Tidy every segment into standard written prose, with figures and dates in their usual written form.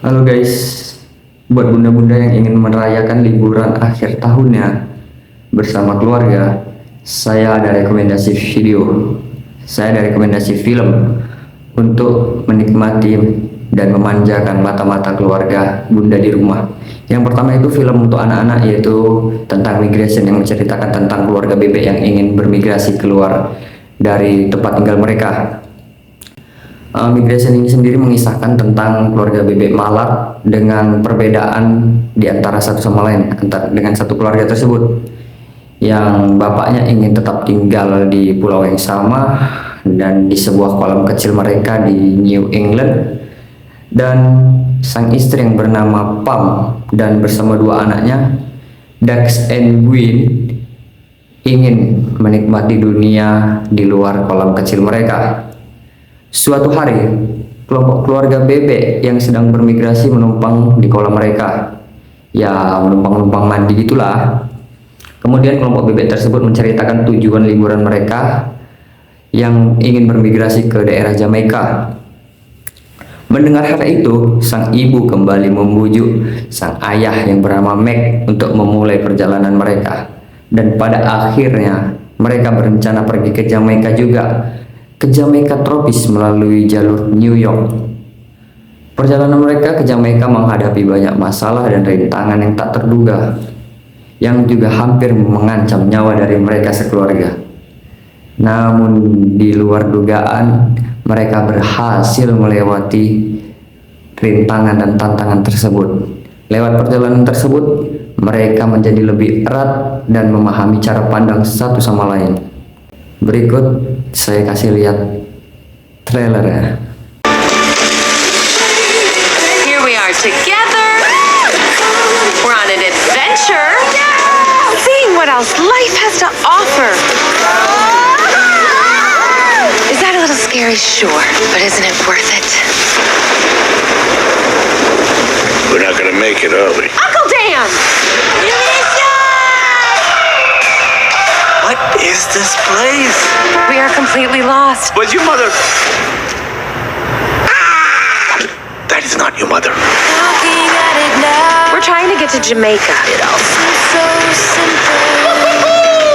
Halo guys, buat bunda-bunda yang ingin merayakan liburan akhir tahunnya bersama keluarga, saya ada rekomendasi video, saya ada rekomendasi film untuk menikmati dan memanjakan mata-mata keluarga bunda di rumah. Yang pertama itu film untuk anak-anak, yaitu tentang migration, yang menceritakan tentang keluarga bebek yang ingin bermigrasi keluar dari tempat tinggal mereka. Migration ini sendiri mengisahkan tentang keluarga bebek Malak dengan perbedaan di antara satu sama lain dengan satu keluarga tersebut, yang bapaknya ingin tetap tinggal di pulau yang sama dan di sebuah kolam kecil mereka di New England, dan sang istri yang bernama Pam dan bersama dua anaknya Dax and Gwyn ingin menikmati dunia di luar kolam kecil mereka. Suatu hari, kelompok keluarga bebek yang sedang bermigrasi menumpang di kolam mereka. Ya, menumpang-numpang mandi gitulah. Kemudian kelompok bebek tersebut menceritakan tujuan liburan mereka yang ingin bermigrasi ke daerah Jamaika. Mendengar hal itu, sang ibu kembali membujuk sang ayah yang bernama Mac untuk memulai perjalanan mereka. Dan pada akhirnya, mereka berencana pergi ke Jamaika juga, ke Jamaika tropis melalui jalur New York. Perjalanan mereka ke Jamaika menghadapi banyak masalah dan rintangan yang tak terduga, yang juga hampir mengancam nyawa dari mereka sekeluarga. Namun di luar dugaan, mereka berhasil melewati rintangan dan tantangan tersebut. Lewat perjalanan tersebut, mereka menjadi lebih erat dan memahami cara pandang satu sama lain. Berikut saya kasih lihat trailernya. Here we are together. We're on an adventure. Seeing what else life has to offer. Is that a little scary? Sure. But isn't it worth it? We're not gonna make it, are we? Uncle Dan! What is this place? We are completely lost. Where's your mother? That is not your mother. We're trying to get to Jamaica.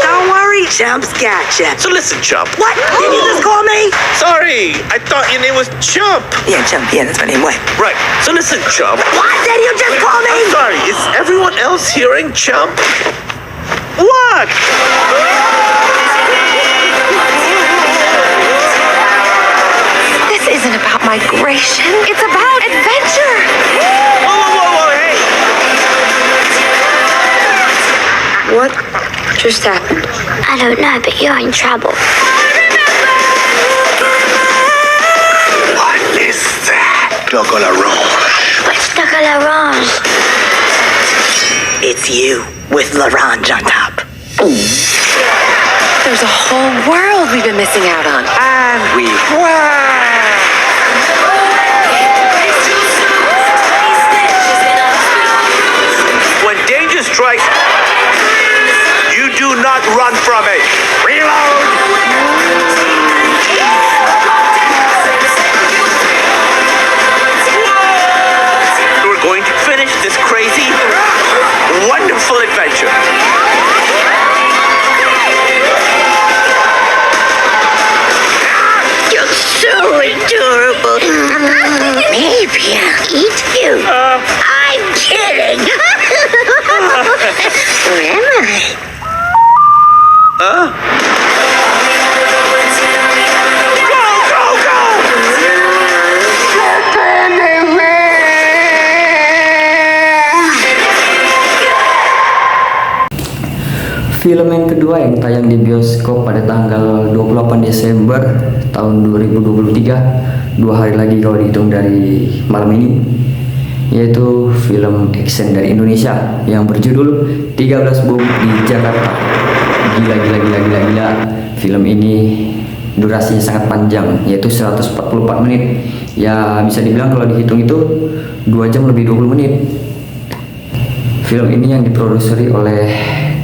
Don't worry, Chump's gotcha. So listen, Chump. What? Did you just call me? Sorry, I thought your name was Chump. Yeah, Chump. Yeah, that's my name. What? Right. So listen, Chump. What did you just call me? I'm sorry. Is everyone else hearing Chump? What? This isn't about migration. It's about adventure. Whoa, hey. What just happened? I don't know, but you're in trouble. What is that? Chocolate Rouge. What's the orange? It's you with Larange on top. There's a whole world we've been missing out on. And we. When danger strikes, you do not run from it. Reload! We're going to finish this crazy, wonderful adventure. You're so adorable. Maybe I'll eat you. I'm kidding. Where am I? Film yang kedua yang tayang di bioskop pada tanggal 28 Desember tahun 2023, 2 hari lagi kalau dihitung dari malam ini, yaitu film action dari Indonesia yang berjudul 13 Bom di Jakarta. Gila. Film ini durasinya sangat panjang, yaitu 144 menit. Ya bisa dibilang kalau dihitung itu 2 jam lebih 20 menit. Film ini yang diproduseri oleh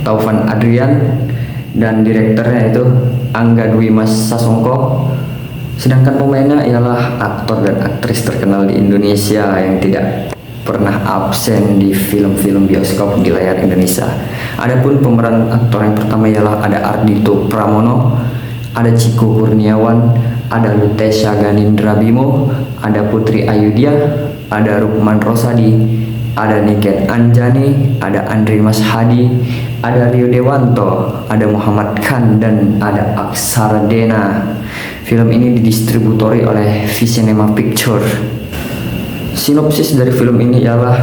Taufan Adrian dan direkturnya itu Angga Dwi Mas Sasongko, Sedangkan pemainnya ialah aktor dan aktris terkenal di Indonesia yang tidak pernah absen di film-film bioskop di layar Indonesia. Adapun pemeran aktor yang pertama ialah ada Ardhito Pramono, ada Chico Kurniawan, ada Lutesha Ganindra Bimo, ada Putri Ayudhya, ada Rukman Rosadi, ada Niken Anjani, ada Andri Mas Hadi, ada Rio Dewanto, ada Muhammad Khan, dan ada Aksara Dena. Film ini didistributori oleh V-Cinema Picture. Sinopsis dari film ini ialah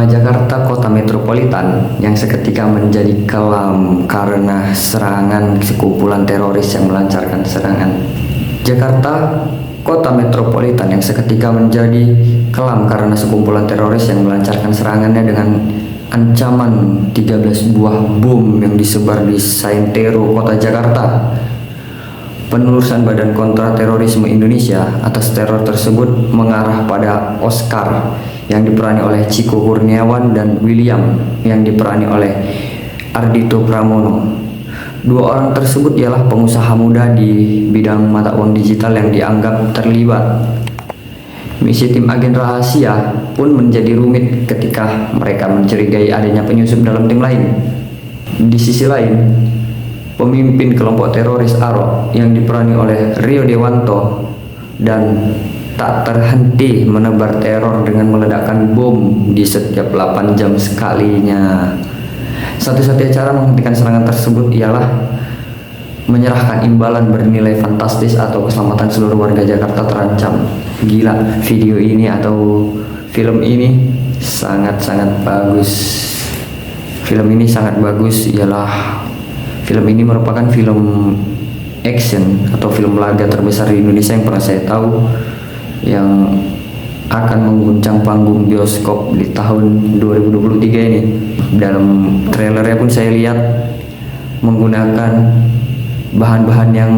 Jakarta kota metropolitan yang seketika menjadi kelam karena serangan sekumpulan teroris yang melancarkan serangan. Jakarta kota metropolitan yang seketika menjadi kelam karena sekumpulan teroris yang melancarkan serangannya dengan ancaman 13 buah bom yang disebar di Santero, kota Jakarta. Penelusuran Badan Kontra Terorisme Indonesia atas teror tersebut mengarah pada Oscar yang diperani oleh Chico Kurniawan dan William yang diperani oleh Ardhito Pramono. Dua orang tersebut ialah pengusaha muda di bidang mata uang digital yang dianggap terlibat. Misi tim agen rahasia pun menjadi rumit ketika mereka mencurigai adanya penyusup dalam tim lain. Di sisi lain, pemimpin kelompok teroris Arok yang diperani oleh Rio Dewanto dan tak terhenti menebar teror dengan meledakkan bom di setiap 8 jam sekalinya. Satu-satunya cara menghentikan serangan tersebut ialah menyerahkan imbalan bernilai fantastis atau keselamatan seluruh warga Jakarta terancam. Gila, video ini atau film ini sangat-sangat bagus. Film ini sangat bagus, ialah film ini merupakan film action atau film laga terbesar di Indonesia yang pernah saya tahu, yang akan mengguncang panggung bioskop di tahun 2023 ini. Dalam trailernya pun saya lihat menggunakan bahan-bahan yang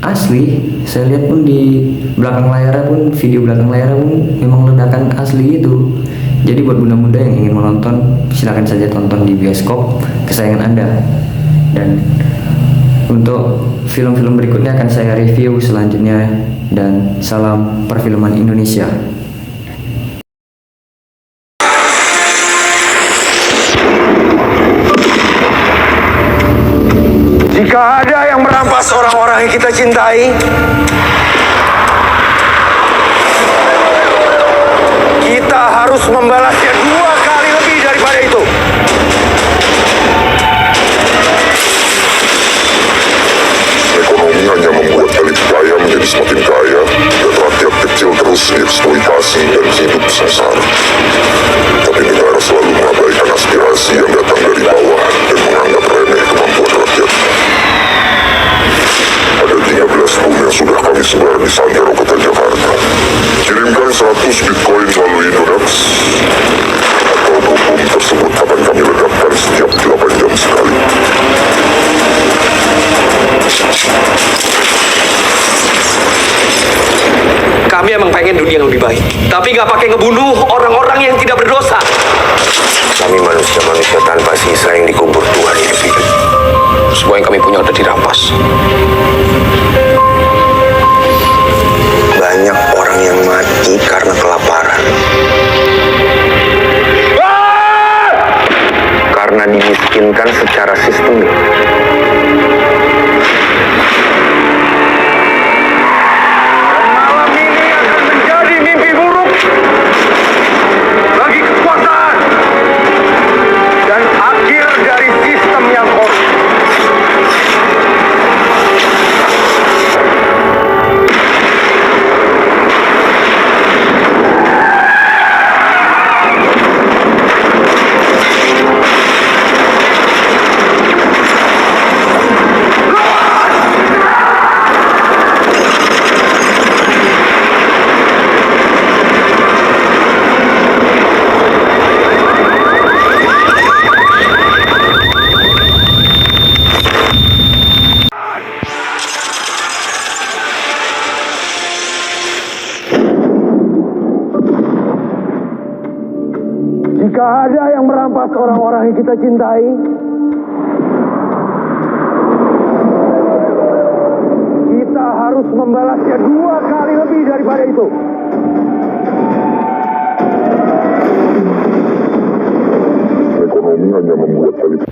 asli. Saya lihat pun di belakang layarnya pun, video belakang layarnya pun memang ledakan asli itu. Jadi buat bunda-bunda yang ingin menonton, silakan saja tonton di bioskop kesayangan Anda. Dan untuk film-film berikutnya akan saya review selanjutnya. Dan salam perfilman Indonesia. Jika ada yang merampas orang-orang yang kita cintai, kita harus membalasnya 2 kali lebih daripada itu. Ekonomi hanya membuat elit kaya menjadi semakin kaya dan rakyat kecil terus dieksploitasi dan hidup sengsara. Tapi negara selalu mengabaikan aspirasi yang datang dari bawah dan menganggap remeh kemampuan rakyat. Ada 13 bom yang sudah kami sebar di Santero, kota Jakarta. Kirimkan 100 Bitcoin melalui Donax, atau bom tersebut akan kami ledakkan setiap 8 jam sekali. Kami emang pengen dunia yang lebih baik, tapi nggak pakai ngebunuh orang-orang yang tidak berdosa. Kami manusia-manusia tanpa sisa yang dikubur Tuhan hidup-hidup. Semua yang kami punya udah dirampas. Banyak orang yang mati karena kelaparan. Karena dimiskinkan secara sistemik. Malam ini akan menjadi mimpi buruk bagi kekuasaan dan akhir dari sistem yang korup. Jika ada yang merampas orang-orang yang kita cintai, kita harus harus membalasnya 2 kali lebih daripada itu. Ekonomi hanya membuat elit